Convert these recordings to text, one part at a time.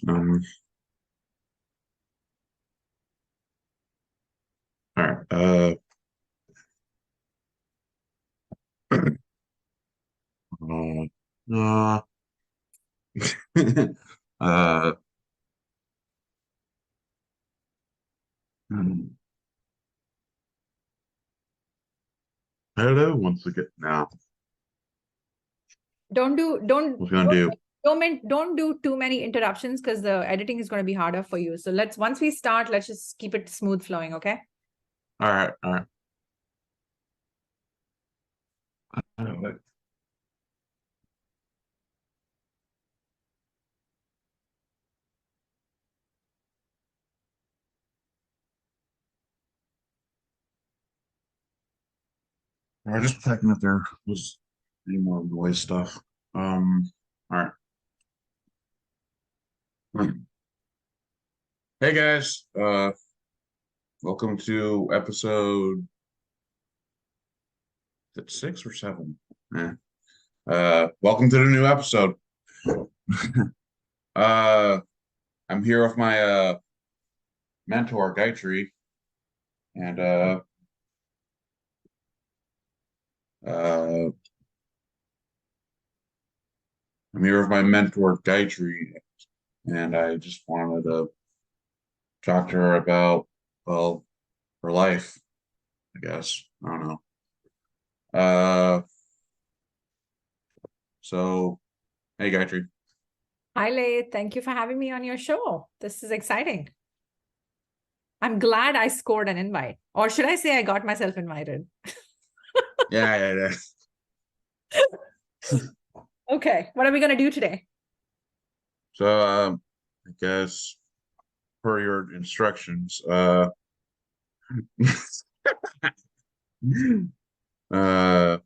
All right. Uh, uh, hmm. Hello, once again. Now, Don't do don't what's gonna do? don't do too many interruptions because the editing is going to be harder for you. So once we start, let's just keep it smooth flowing, okay? All right, all right. Uh, I just checking if there was any more noise stuff. All right. Hey guys, welcome to episode, is it 6 or 7? Yeah. Welcome to the new episode. uh, I'm here with my mentor Gayatri, and uh, I'm here with my mentor Gayatri, and I just wanted to talk to her about, well, her life, I guess. I don't know. Uh, so hey Gayatri. Hi, Laith. Thank you for having me on your show. This is exciting. I'm glad I scored an invite. Or should I say I got myself invited? Yeah. Okay, what are we going to do today? So I guess per your instructions, uh, I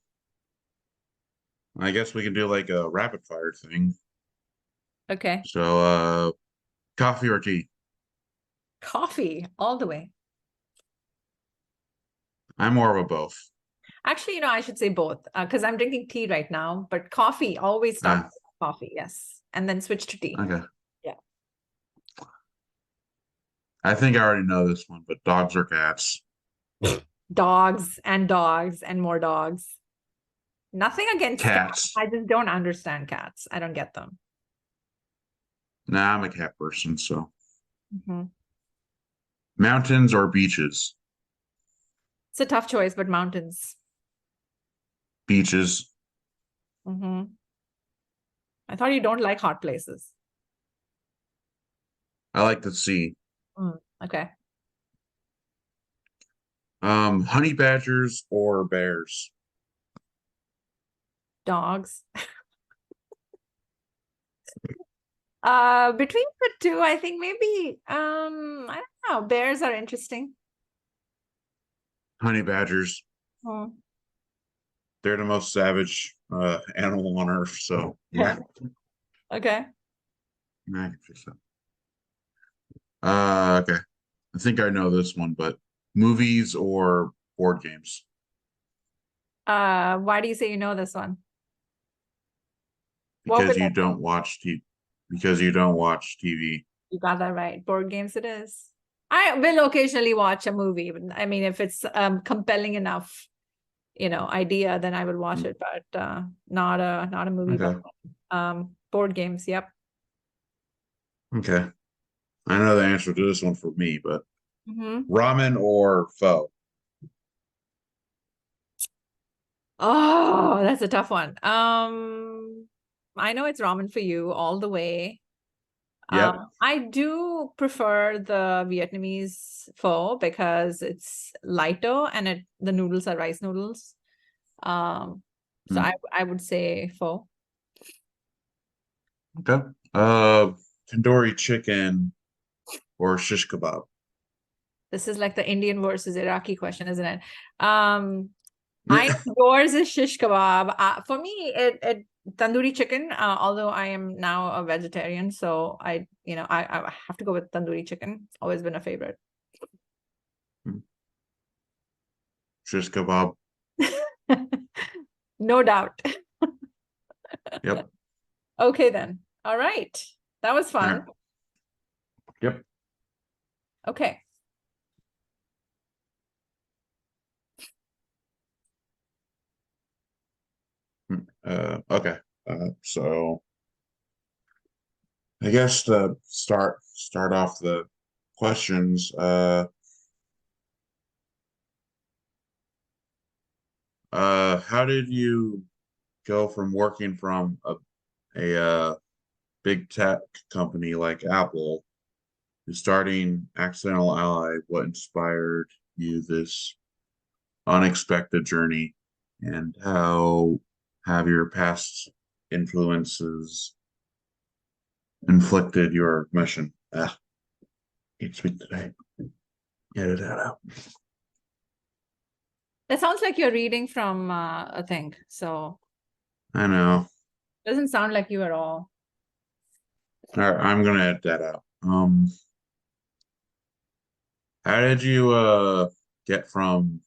guess we can do like a rapid fire thing. Okay, So, coffee or tea? coffee all the way. I'm more of a both. Actually, I should say both because I'm drinking tea right now, but coffee, always start Ah, with coffee, yes. And then switch to tea. okay. Yeah. I think I already know this one, but dogs or cats? Dogs and more dogs. Nothing against cats. Cats. I just don't understand cats. I don't get them. Nah, I'm a cat person, so. Mhm. Mountains or beaches? It's a tough choice, but mountains. Beaches. Hmm. I thought you don't like hot places. I like the sea. Okay. Honey badgers or bears? Dogs. Between the two, I think maybe I don't know. Bears are interesting. Honey badgers. Hmm. They're the most savage animal on earth, so yeah. Okay. I can fix that. Okay. I think I know this one, but movies or board games? Why do you say you know this one? What would Because you that don't watch TV. Because you don't watch TV. You got that right. Board games it is. I will occasionally watch a movie. I mean, if it's compelling enough, idea, then I will watch it, but not a movie. But Okay. board games, yep. Okay. I know the answer to this one for me, but Hmm. ramen or pho? Oh, that's a tough one. I know it's ramen for you all the way. Yep. I do prefer the Vietnamese pho because it's lighter and the noodles are rice noodles. Um, so Mm. I would say pho. Okay. Tandoori chicken or shish kebab? This is like the Indian versus Iraqi question, isn't it? I know yours is shish kebab. For me, it tandoori chicken. Although I am now a vegetarian, so I have to go with tandoori chicken. Always been a favorite. Shish kebab. No doubt. Yep. Okay then. All right. That was All fun. right. Yep. Okay. Okay. So I guess to start off the questions, how did you go from working from a big tech company like Apple to starting Accidental Ally? What inspired you this unexpected journey, and how have your past influences inflicted your mission? Can't speak today. Edit that out. That sounds like you're reading from a thing. So I know. doesn't sound like you at all. All right, I'm gonna edit that out. How did you get from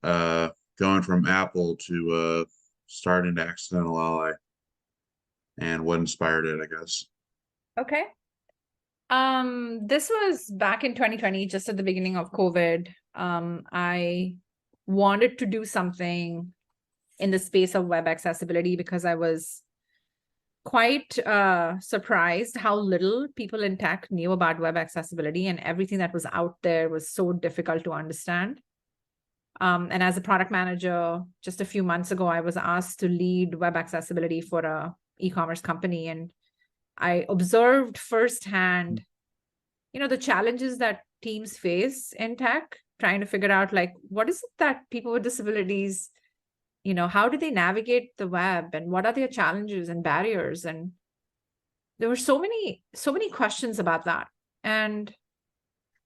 uh going from Apple to starting to Accidental Ally, and what inspired it, I guess? Okay. This was back in 2020, just at the beginning of COVID. I wanted to do something in the space of web accessibility because I was quite surprised how little people in tech knew about web accessibility, and everything that was out there was so difficult to understand. And as a product manager, just a few months ago, I was asked to lead web accessibility for a e-commerce company, and I observed firsthand, the challenges that teams face in tech, trying to figure out like what is it that people with disabilities, how do they navigate the web, and what are their challenges and barriers? And there were so many questions about that. And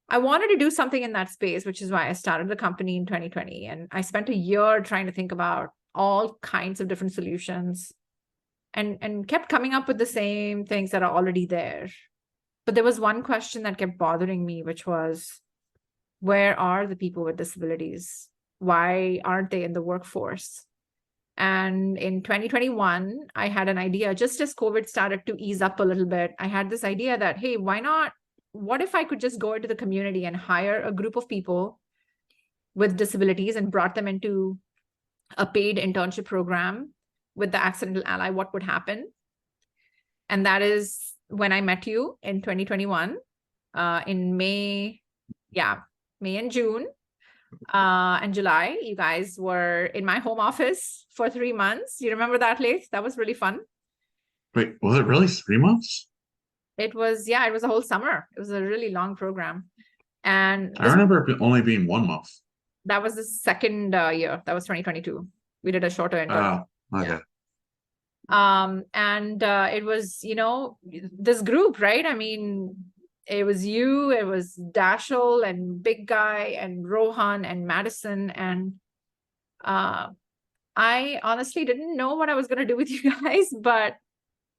I wanted to do something in that space, which is why I started the company in 2020. And I spent a year trying to think about all kinds of different solutions, and kept coming up with the same things that are already there. But there was one question that kept bothering me, which was, where are the people with disabilities? Why aren't they in the workforce? And in 2021, I had an idea, just as COVID started to ease up a little bit. I had this idea that, hey, what if I could just go into the community and hire a group of people with disabilities and brought them into a paid internship program with the Accidental Ally? What would happen? And that is when I met you in 2021, in May and June, and July. You guys were in my home office for 3 months. You remember that, Laith? That was really fun. Wait, was it really 3 months? It was a whole summer. It was a really long program. And I remember it only being 1 month. that was the second year. That was 2022. We did a shorter internship. Oh, okay. Yeah. And it was, this group, right? I mean, it was you, it was Dashel and Big Guy and Rohan and Madison. And I honestly didn't know what I was going to do with you guys, but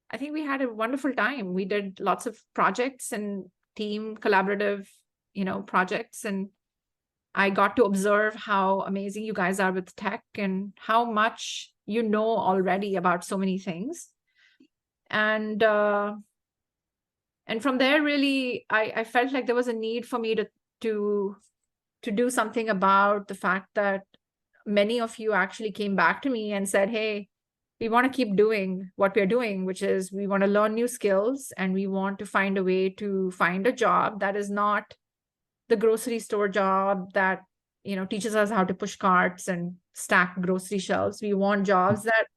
I think we had a wonderful time. We did lots of projects and team collaborative, projects. And I got to observe how amazing you guys are with tech and how much you know already about so many things. And from there, really, I felt like there was a need for me to do something about the fact that many of you actually came back to me and said, hey, we want to keep doing what we're doing, which is we want to learn new skills, and we want to find a way to find a job that is not the grocery store job that, teaches us how to push carts and stack grocery shelves. We want jobs that,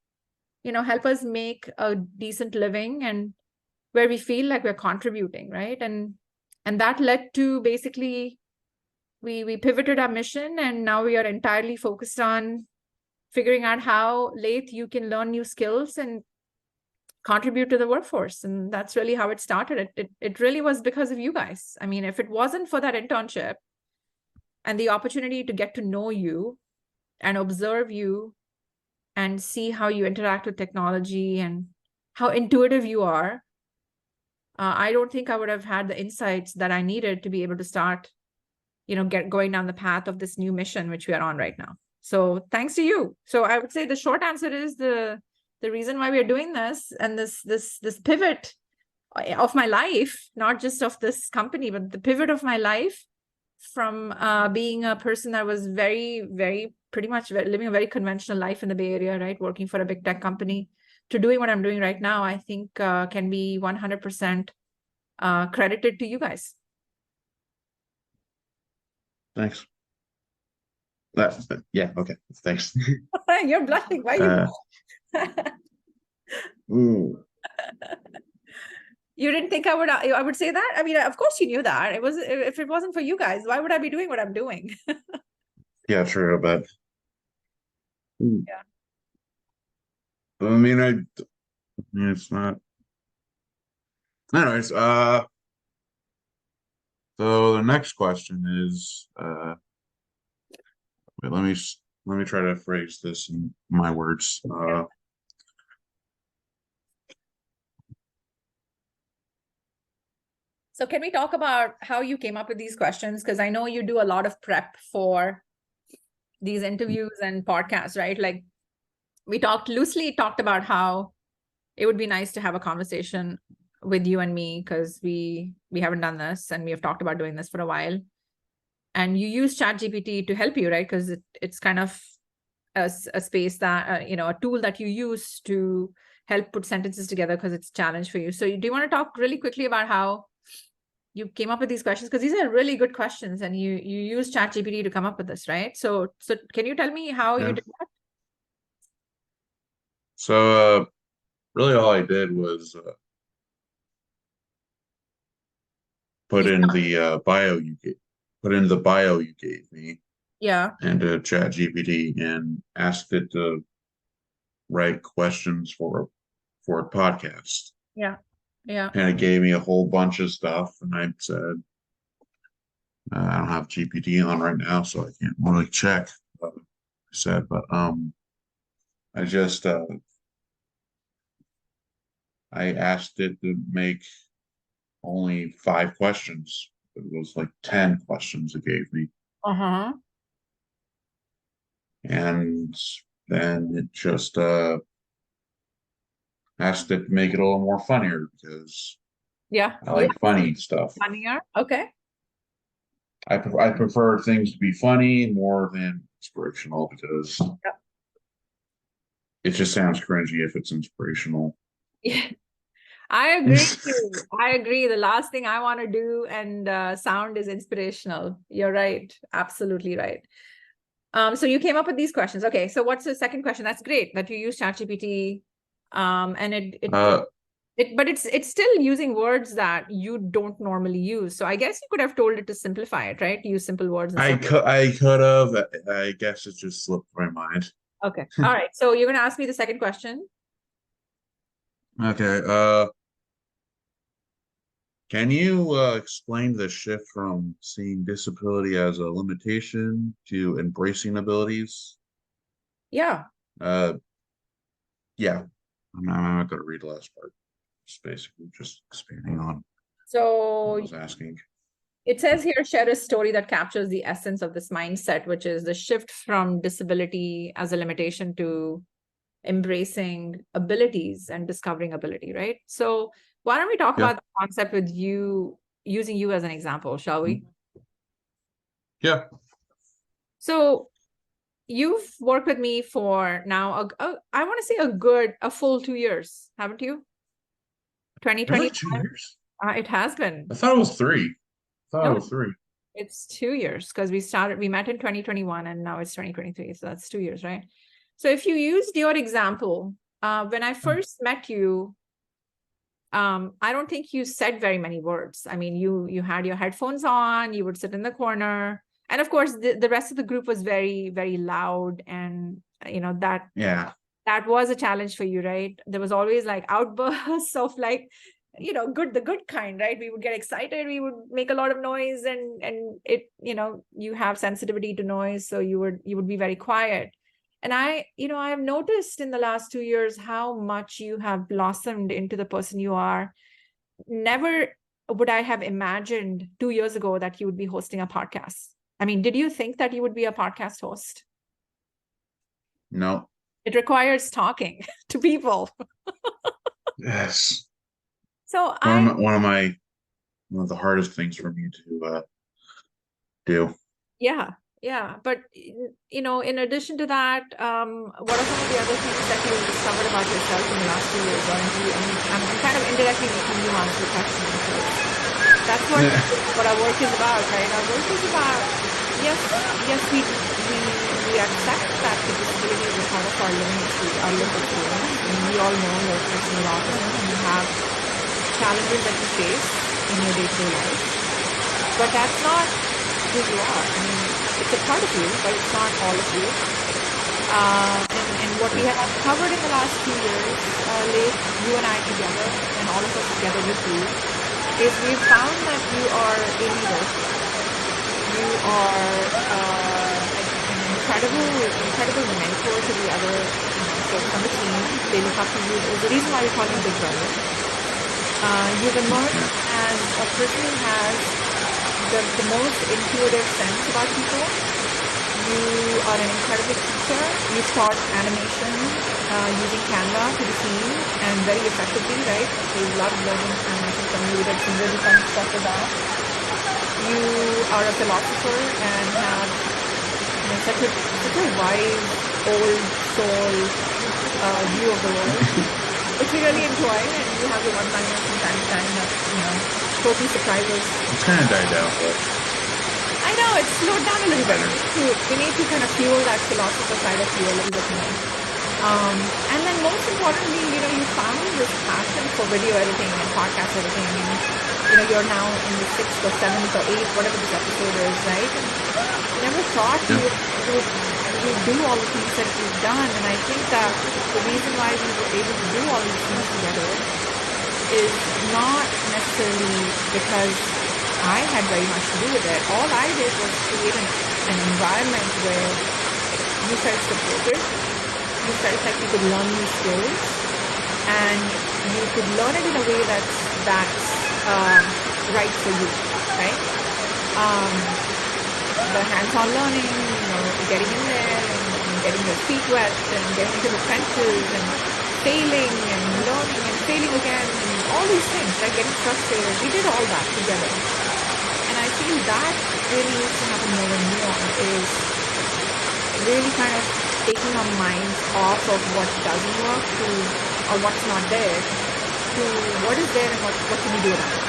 help us make a decent living and where we feel like we're contributing, right? And that led to basically we pivoted our mission, and now we are entirely focused on figuring out how, Laith, you can learn new skills and contribute to the workforce. And that's really how it started. It really was because of you guys. I mean, if it wasn't for that internship and the opportunity to get to know you and observe you and see how you interact with technology and how intuitive you are, I don't think I would have had the insights that I needed to be able to start, going down the path of this new mission, which we are on right now. So thanks to you. So I would say the short answer is the reason why we are doing this, and this pivot of my life, not just of this company, but the pivot of my life from being a person that was pretty much living a very conventional life in the Bay Area, right? Working for a big tech company, to doing what I'm doing right now, I think can be 100% credited to you guys. Thanks. Yeah, okay. Thanks. You're blushing. Why you? Ooh. You didn't think I would say that? I mean, of course you knew that. It was, if it wasn't for you guys, why would I be doing what I'm doing? Yeah, true, but Yeah. I mean, it's not. Anyways, so the next question is, wait, let me try to phrase this in my words. So can we talk about how you came up with these questions? Because I know you do a lot of prep for these interviews and podcasts, right? Like we loosely talked about how it would be nice to have a conversation with you and me, because we haven't done this and we have talked about doing this for a while. And you use ChatGPT to help you, right? Because it's kind of a space that, a tool that you use to help put sentences together, because it's a challenge for you. So do you want to talk really quickly about how you came up with these questions? Because these are really good questions, and you use ChatGPT to come up with this, right? So can you tell me how you did that? So really all I did was put in the bio you gave me Yeah. into ChatGPT and asked it to write questions for a podcast. Yeah. Yeah. And it gave me a whole bunch of stuff, and I said, I don't have GPT on right now, so I can't really check what I said, but I just I asked it to make only 5 questions. It was like 10 questions it gave me. Uh-huh. And then it just asked it to make it a little more funnier, because Yeah. I like funny stuff. Funnier. Okay. I prefer things to be funny more than inspirational, because it just sounds cringy if it's inspirational. Yeah. I agree. I agree. The last thing I want to do and sound is inspirational. You're right. Absolutely right. So you came up with these questions. Okay. So what's the second question? That's great that you use ChatGPT. And but it's still using words that you don't normally use. So I guess you could have told it to simplify it, right? Use simple words and stuff. I could have. I guess it just slipped my mind. Okay. All right. So you're gonna ask me the second question. Okay. Can you explain the shift from seeing disability as a limitation to embracing abilities? Yeah. Yeah. I'm not going to read the last part. It's basically just expanding on So what I was asking. it says here, share a story that captures the essence of this mindset, which is the shift from disability as a limitation to embracing abilities and discovering ability, right? So why don't we talk about the concept with you, using you as an example, shall we? Yeah. So you've worked with me for now, I want to say a full 2 years, haven't you? 2020. Really, 2 years? It has been. I thought it was 3. No, it was 3. it's 2 years, because we met in 2021 and now it's 2023. So that's 2 years, right? So if you used your example, when I first met you, I don't think you said very many words. I mean, you had your headphones on, you would sit in the corner. And of course, the rest of the group was very, very loud. And, that was a challenge for you, right? There was always like outbursts of like, the good kind, right? We would get excited, we would make a lot of noise, and it, you have sensitivity to noise, so you would be very quiet. And I have noticed in the last 2 years how much you have blossomed into the person you are. Never would I have imagined 2 years ago that you would be hosting a podcast. I mean, did you think that you would be a podcast host? No. It requires talking to people. Yes. So one of the hardest things for me to do. yeah. But in addition to that, what are some of the other things that you've discovered about yourself in the last 2 years? Or I'm kind of indirectly making you answer the question because that's what our work is about, right? Our work is about yes, we accept that the disability is a part of our lived experience. I mean, we all know you're a person with autism and you have challenges that you face in your day-to-day life. But that's not who you are. I mean, it's a part of you, but it's not all of you. And what we have covered in the last 2 years, Laith, you and I together, and all of us together with you, is we've found that you are a leader. You are an incredible mentor to the other folks on the team. They look up to you. There's a reason why we call you Big Brother. You've emerged as a person who has the most intuitive sense about people. You are an incredible teacher. You've taught animation using Canva to the team and very effectively, right? They love learning animation from you. We did some really fun stuff with that. You are a philosopher and have such a wise, old soul view of the world, which we really enjoy. And you have your one-liners from time to time that totally surprises. It's kind of died down, but I know it's slowed down a little bit. We need to kind of fuel that philosopher side of you a little bit more. And then most importantly, you found this passion for video editing and podcast editing, and you're now in the 6th or 7th or 8th, whatever this episode is, right? And you never thought you would do all the things that you've done, and I think that the reason why we were able to do all these things together is not necessarily because I had very much to do with it. All I did was create an environment where you felt supported, you felt like you could learn new skills, and you could learn it in a way that's right for you, right? The hands-on learning, getting in there and getting your feet wet and getting into the trenches and failing and learning and failing again and all these things, like getting frustrated. We did all that together. And I feel that really needs to happen more and more, is really kind of taking our minds off of what doesn't work or what's not there to what is there and what can we do about it.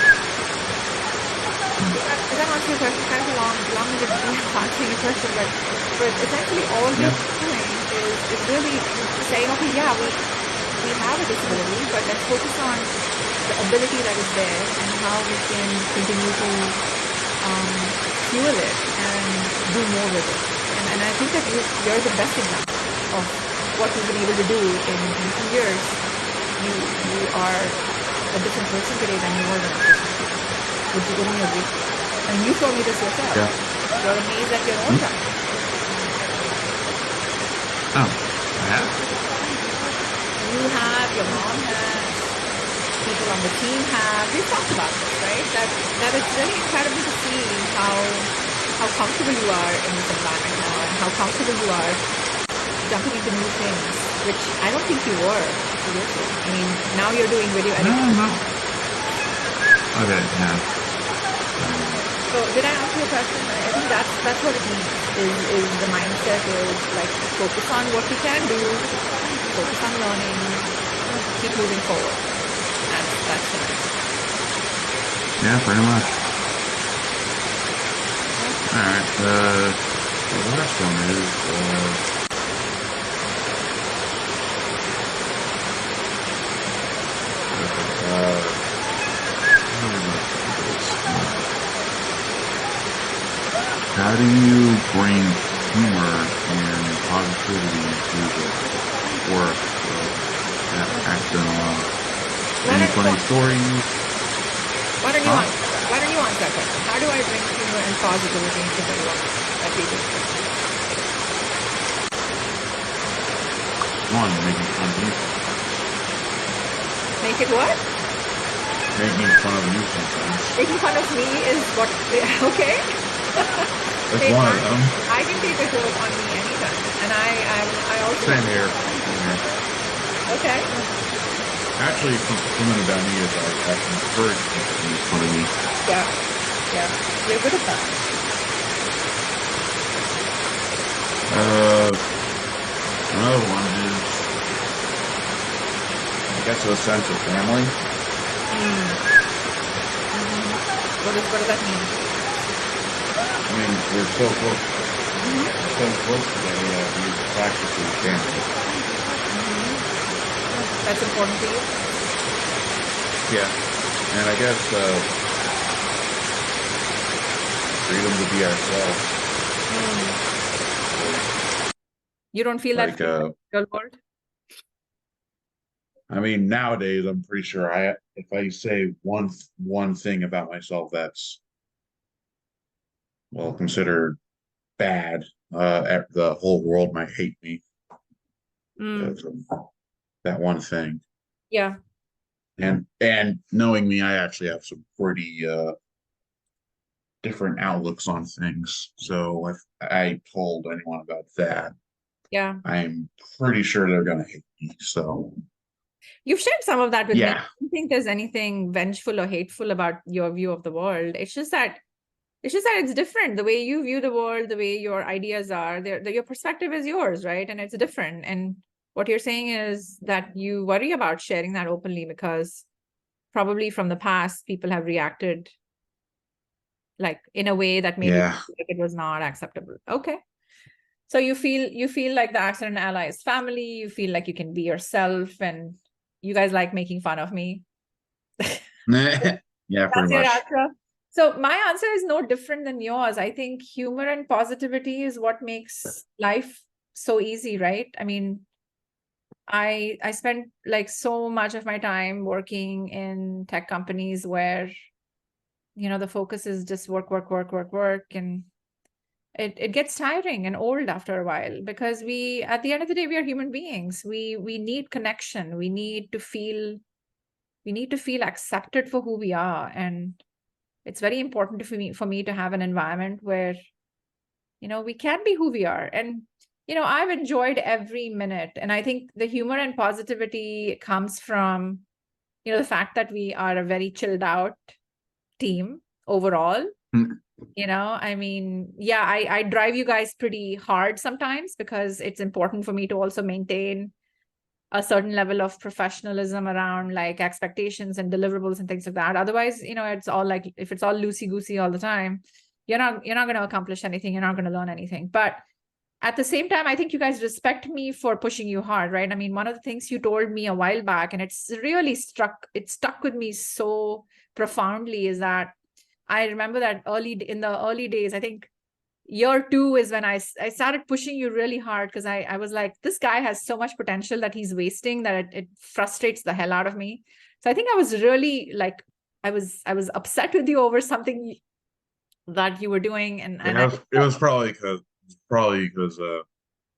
Does that answer your question? Kind of a long-winded answering your question, but essentially all we're doing is really saying, okay, yeah, we have a disability, but let's focus on the ability that is there and how we can continue to fuel it and do more with it. And I think that you're the best example of what we've been able to do in 2 years. You are a different person today than you were when I first met you. Wouldn't you agree? I mean, you told me this yourself. Yeah. You're amazed at your own job. Oh, I have. You have, your mom has, people on the team have. We've talked about this, right? That it's really incredible to see how comfortable you are in this environment now and how comfortable you are jumping into new things, which I don't think you were 2 years ago. I mean, now you're doing video editing. No. Okay, yeah. So did I answer your question? I think that's what it means, is the mindset is like focus on what we can do, focus on learning, keep moving forward. That's the mindset. Yeah, pretty much. Alright, the last one is how do you bring humor and positivity to the work of acting? Any funny stories? Why don't you answer that question? How do I bring humor and positivity into the work that we do? One, making fun of you. Make it what? Making fun of you sometimes. Making fun of me is what? Okay. That's one of them. I can take a joke on me anytime, and I also. Same here. Okay. Actually, something about me is I encourage people to make fun of me. Yeah, yeah, you're good at that. Another one is, I guess, a sense of family. What does that mean? I mean, we're so close. We're so close today. We practically family. That's important to you? Yeah, and I guess freedom to be ourselves. You don't feel that Like, freedom in your world? I mean, nowadays I'm pretty sure if I say one thing about myself that's well considered bad, the whole world might hate me. Because of that one thing. Yeah. And knowing me, I actually have some pretty different outlooks on things. So if I told anyone about that, Yeah. I'm pretty sure they're gonna hate me. So You've shared some of that with me. I yeah, don't think there's anything vengeful or hateful about your view of the world. It's different. The way you view the world, the way your ideas are, your perspective is yours, right? And it's different. And what you're saying is that you worry about sharing that openly because probably from the past, people have reacted like in a way that made you yeah, feel like it was not acceptable. Okay. So you feel like the Accident Ally is family, you feel like you can be yourself, and you guys like making fun of me. yeah, pretty That's your much. answer. So my answer is no different than yours. I think humor and positivity is what makes life so easy, right? I mean, I spent like so much of my time working in tech companies where, the focus is just work, work, work, work, work, and it gets tiring and old after a while because at the end of the day, we are human beings. We need connection. We need to feel accepted for who we are, and it's very important for me to have an environment where we can be who we are. And I've enjoyed every minute, and I think the humor and positivity comes from the fact that we are a very chilled out team overall. I mean, yeah, I drive you guys pretty hard sometimes because it's important for me to also maintain a certain level of professionalism around like expectations and deliverables and things like that. Otherwise, it's all like if it's all loosey goosey all the time, you're not going to accomplish anything. You're not going to learn anything. But at the same time, I think you guys respect me for pushing you hard, right? I mean, one of the things you told me a while back, and it stuck with me so profoundly, is that I remember that in the early days, I think year 2 is when I started pushing you really hard because I was like, this guy has so much potential that he's wasting that it frustrates the hell out of me. So I think I was really like, I was upset with you over something that you were doing. And Yeah, it was probably because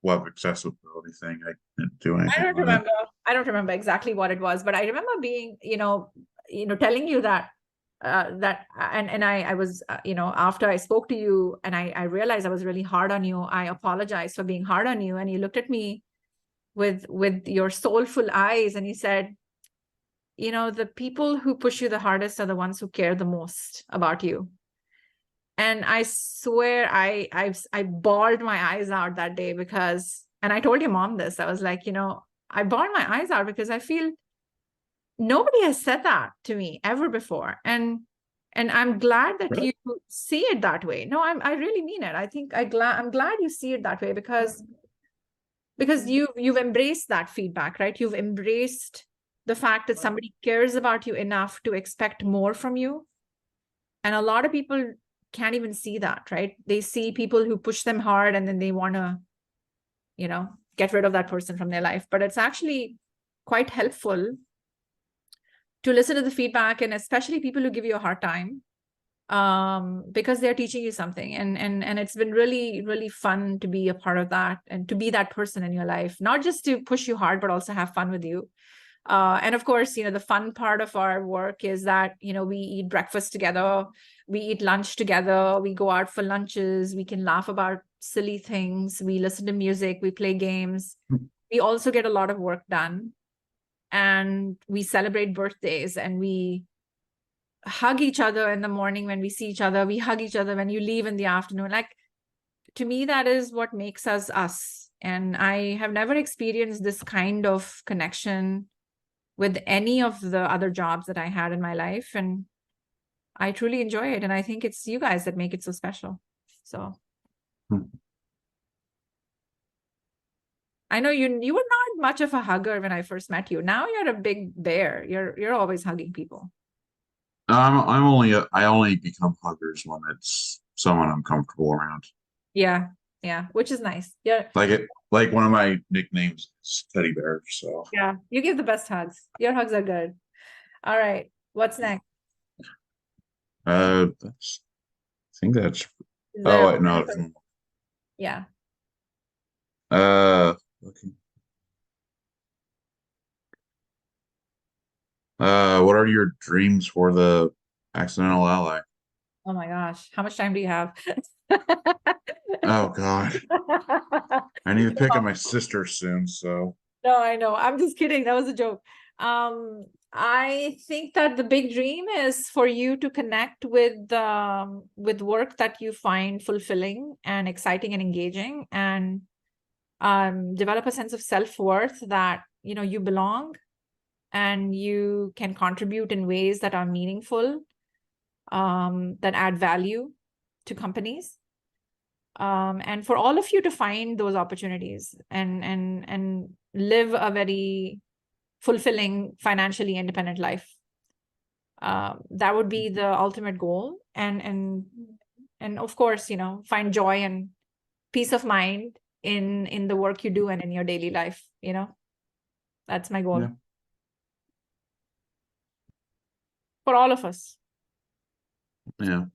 web accessibility thing. I didn't do I anything don't with it. remember. I don't remember exactly what it was, but I remember being, telling you that and I was, after I spoke to you and I realized I was really hard on you. I apologized for being hard on you, and you looked at me with your soulful eyes, and you said, the people who push you the hardest are the ones who care the most about you. And I swear I bawled my eyes out that day because, and I told your mom this. I was like, I bawled my eyes out because I feel nobody has said that to me ever before. And I'm glad that Right. you see it that way. No, I really mean it. I think I'm glad you see it that way because you've embraced that feedback, right? You've embraced the fact that somebody cares about you enough to expect more from you. And a lot of people can't even see that, right? They see people who push them hard and then they want to, get rid of that person from their life. But it's actually quite helpful to listen to the feedback, and especially people who give you a hard time, because they're teaching you something. And it's been really, really fun to be a part of that and to be that person in your life, not just to push you hard, but also have fun with you. And of course, the fun part of our work is that, we eat breakfast together, we eat lunch together, we go out for lunches, we can laugh about silly things, we listen to music, we play games. We also get a lot of work done. and we celebrate birthdays, and we hug each other in the morning when we see each other. We hug each other when you leave in the afternoon. Like, to me, that is what makes us us. And I have never experienced this kind of connection with any of the other jobs that I had in my life. And I truly enjoy it. And I think it's you guys that make it so special. So I know you were not much of a hugger when I first met you. Now you're a big bear. You're always hugging people. I only become huggers when it's someone I'm comfortable around. Yeah, yeah, which is nice. Yeah, Like one of my nicknames is Teddy Bear. So yeah, you give the best hugs. Your hugs are good. All right, what's next? I think that's. Is Oh there wait, no. Yeah. Okay. What are your dreams for the accidental ally? Oh my gosh, how much time do you have? Oh God, I need to pick up my sister soon. So No, I know. I'm just kidding. That was a joke. I think that the big dream is for you to connect with work that you find fulfilling and exciting and engaging, and develop a sense of self-worth that you belong and you can contribute in ways that are meaningful, that add value to companies. And for all of you to find those opportunities and live a very fulfilling, financially independent life. That would be the ultimate goal. And of course, find joy and peace of mind in the work you do and in your daily life. That's my goal. yeah. For all of us. Yeah.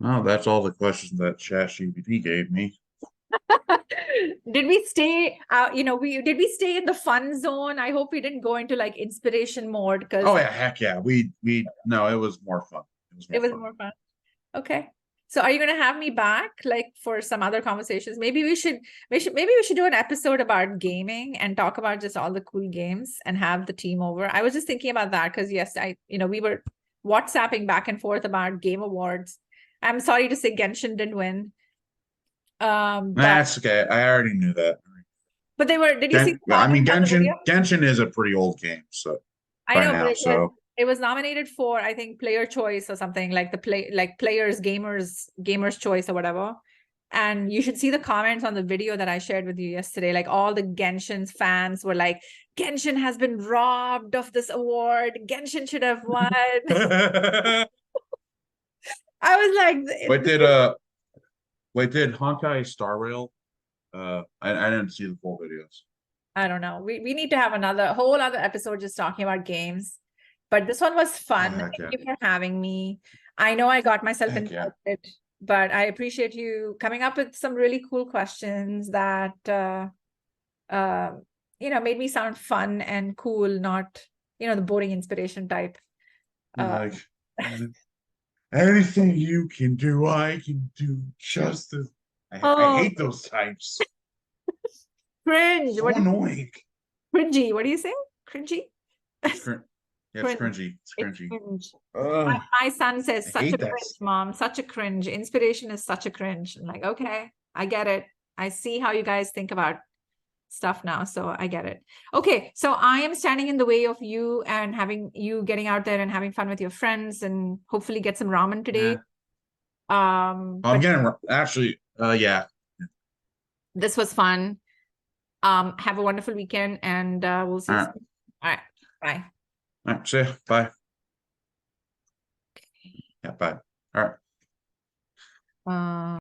Oh, that's all the questions that ChatGPT gave me. Did we stay did we stay in the fun zone? I hope we didn't go into like inspiration mode, because Oh yeah, heck yeah. We no, it was more fun. it was more fun. Okay. So are you going to have me back like for some other conversations? Maybe we should do an episode about gaming and talk about just all the cool games and have the team over. I was just thinking about that because yes, we were WhatsApping back and forth about game awards. I'm sorry to say Genshin didn't win. But That's okay. I already knew that. did you see the I mean, comments on the video? Genshin is a pretty old game, so I by know, but now, it was nominated for, I think, player choice or something, like gamers choice or whatever. And you should see the comments on the video that I shared with you yesterday. Like all the Genshin's fans were like, Genshin has been robbed of this award. Genshin should have won. I was like, did Honkai Star Rail? I didn't see the full videos. I don't know. We need to have another whole other episode just talking about games. But this one was fun. Thank you for having me. I know I got myself interrupted, but I appreciate you coming up with some really cool questions that made me sound fun and cool, not the boring inspiration type. Like anything you can do, I can do just as. I hate those types. Cringe. So annoying. Cringy. What do you say? Cringy? Yeah, it's cringy. It's cringy. Cringe. My son says, such a cringe, mom, such a cringe. Inspiration is such a cringe. I'm like, okay, I get it. I see how you guys think about stuff now, so I get it. Okay, so I am standing in the way of you and having you getting out there and having fun with your friends and hopefully get some ramen today. I'm getting actually, yeah. This was fun. Have a wonderful weekend, and we'll see you soon. All right, bye. All right, see ya. Bye. Yeah, bye. All right.